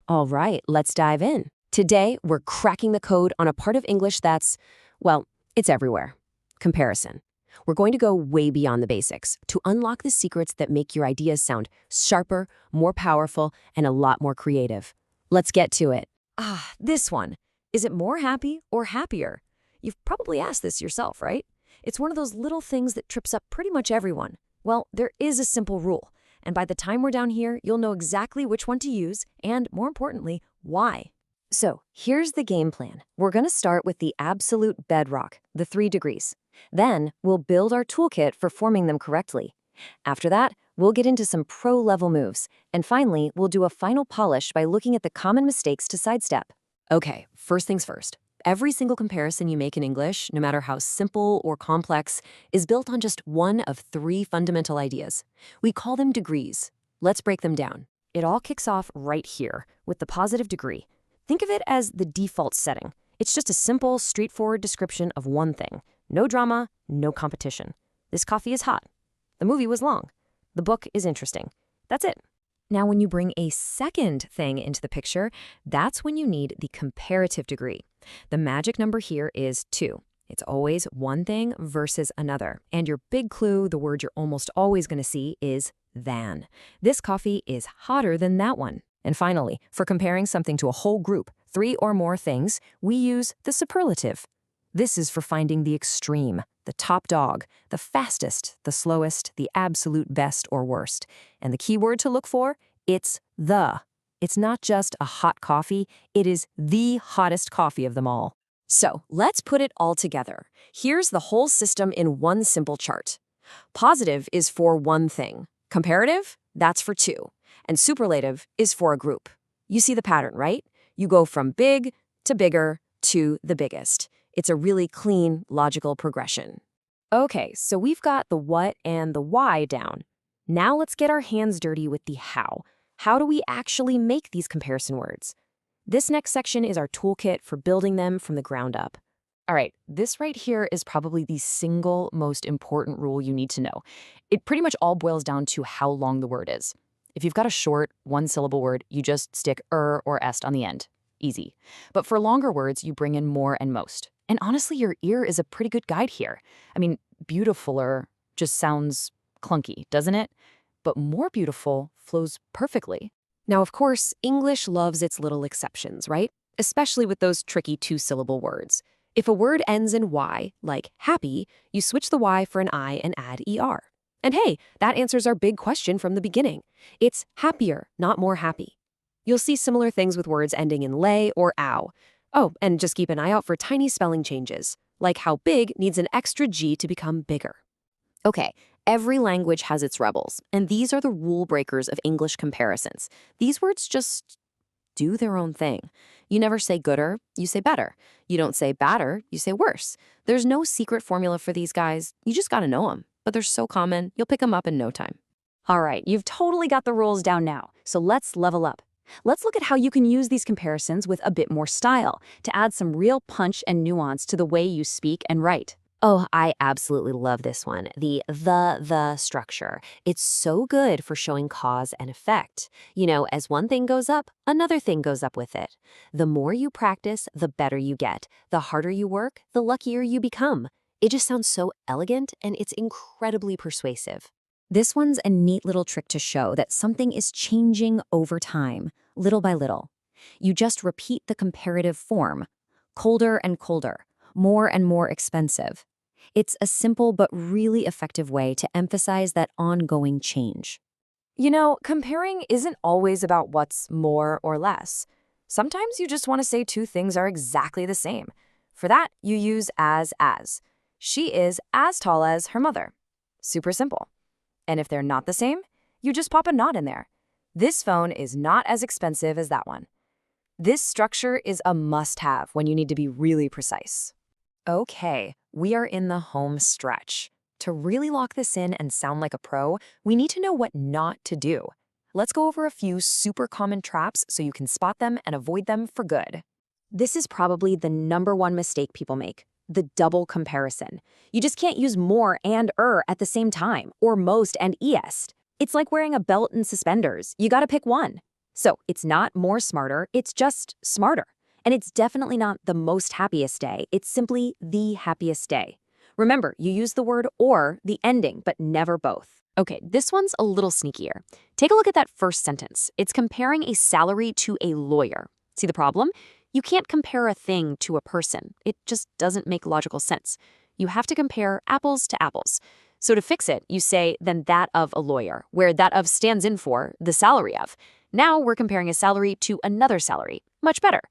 All right, let's dive in. Today, we're cracking the code on a part of English that's, well, it's everywhere. Comparison. We're going to go way beyond the basics to unlock the secrets that make your ideas sound sharper, more powerful, and a lot more creative. Let's get to it. This one. Is it more happy or happier? You've probably asked this yourself, right? It's one of those little things that trips up pretty much everyone. Well, there is a simple rule. And by the time we're down here, you'll know exactly which one to use and, more importantly, why. So here's the game plan. We're going to start with the absolute bedrock, the 3 degrees. Then we'll build our toolkit for forming them correctly. After that, we'll get into some pro-level moves. And finally, we'll do a final polish by looking at the common mistakes to sidestep. Okay, first things first. Every single comparison you make in English, no matter how simple or complex, is built on just one of 3 fundamental ideas. We call them degrees. Let's break them down. It all kicks off right here with the positive degree. Think of it as the default setting. It's just a simple, straightforward description of one thing. No drama, no competition. This coffee is hot. The movie was long. The book is interesting. That's it. Now, when you bring a second thing into the picture, that's when you need the comparative degree. The magic number here is 2. It's always one thing versus another. And your big clue, the word you're almost always going to see, is than. This coffee is hotter than that one. And finally, for comparing something to a whole group, 3 or more things, we use the superlative. This is for finding the extreme, the top dog, the fastest, the slowest, the absolute best or worst. And the key word to look for, it's the. It's not just a hot coffee, it is the hottest coffee of them all. So let's put it all together. Here's the whole system in one simple chart. Positive is for one thing. Comparative, that's for 2. And superlative is for a group. You see the pattern, right? You go from big to bigger to the biggest. It's a really clean, logical progression. Okay, so we've got the what and the why down. Now let's get our hands dirty with the how. How do we actually make these comparison words? This next section is our toolkit for building them from the ground up. All right, this right here is probably the single most important rule you need to know. It pretty much all boils down to how long the word is. If you've got a short, one-syllable word, you just stick or est on the end. Easy. But for longer words, you bring in more and most. And honestly, your ear is a pretty good guide here. I mean, beautifuler just sounds clunky, doesn't it? But more beautiful flows perfectly. Now, of course, English loves its little exceptions, right? Especially with those tricky 2-syllable words. If a word ends in Y, like happy, you switch the Y for an I and add ER. And hey, that answers our big question from the beginning. It's happier, not more happy. You'll see similar things with words ending in lay or ow. Oh, and just keep an eye out for tiny spelling changes, like how big needs an extra G to become bigger. Okay, every language has its rebels, and these are the rule breakers of English comparisons. These words just do their own thing. You never say gooder, you say better. You don't say badder, you say worse. There's no secret formula for these guys. You just gotta know them. But they're so common, you'll pick them up in no time. All right, you've totally got the rules down now, so let's level up. Let's look at how you can use these comparisons with a bit more style to add some real punch and nuance to the way you speak and write. Oh, I absolutely love this one, the structure. It's so good for showing cause and effect. You know, as one thing goes up, another thing goes up with it. The more you practice, the better you get. The harder you work, the luckier you become. It just sounds so elegant and it's incredibly persuasive. This one's a neat little trick to show that something is changing over time, little by little. You just repeat the comparative form, colder and colder, more and more expensive. It's a simple but really effective way to emphasize that ongoing change. You know, comparing isn't always about what's more or less. Sometimes you just want to say 2 things are exactly the same. For that, you use as. She is as tall as her mother. Super simple. And if they're not the same, you just pop a not in there. This phone is not as expensive as that one. This structure is a must-have when you need to be really precise. Okay, we are in the home stretch. To really lock this in and sound like a pro, we need to know what not to do. Let's go over a few super common traps so you can spot them and avoid them for good. This is probably the #1 mistake people make. The double comparison. You just can't use more and at the same time, or most and est. It's like wearing a belt and suspenders. You gotta pick one. So it's not more smarter, it's just smarter. And it's definitely not the most happiest day, it's simply the happiest day. Remember, you use the word or, the ending, but never both. Okay, this one's a little sneakier. Take a look at that first sentence. It's comparing a salary to a lawyer. See the problem? You can't compare a thing to a person. It just doesn't make logical sense. You have to compare apples to apples. So to fix it, you say, then that of a lawyer, where that of stands in for the salary of. Now we're comparing a salary to another salary. Much better.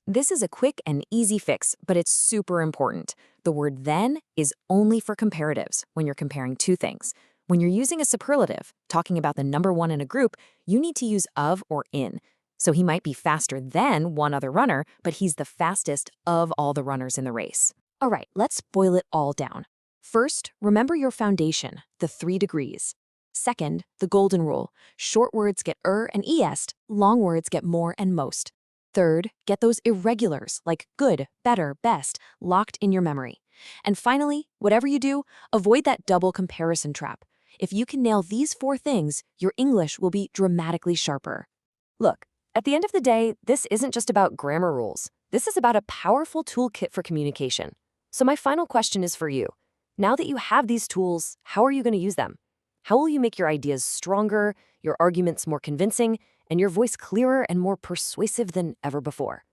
This is a quick and easy fix, but it's super important. The word then is only for comparatives when you're comparing two things. When you're using a superlative, talking about the number one in a group, you need to use of or in. So he might be faster than one other runner, but he's the fastest of all the runners in the race. All right, let's boil it all down. First, remember your foundation, the 3 degrees. Second, the golden rule. Short words get and est, long words get more and most. Third, get those irregulars like good, better, best locked in your memory. And finally, whatever you do, avoid that double comparison trap. If you can nail these 4 things, your English will be dramatically sharper. Look, at the end of the day, this isn't just about grammar rules. This is about a powerful toolkit for communication. So my final question is for you. Now that you have these tools, how are you going to use them? How will you make your ideas stronger, your arguments more convincing, and your voice clearer and more persuasive than ever before?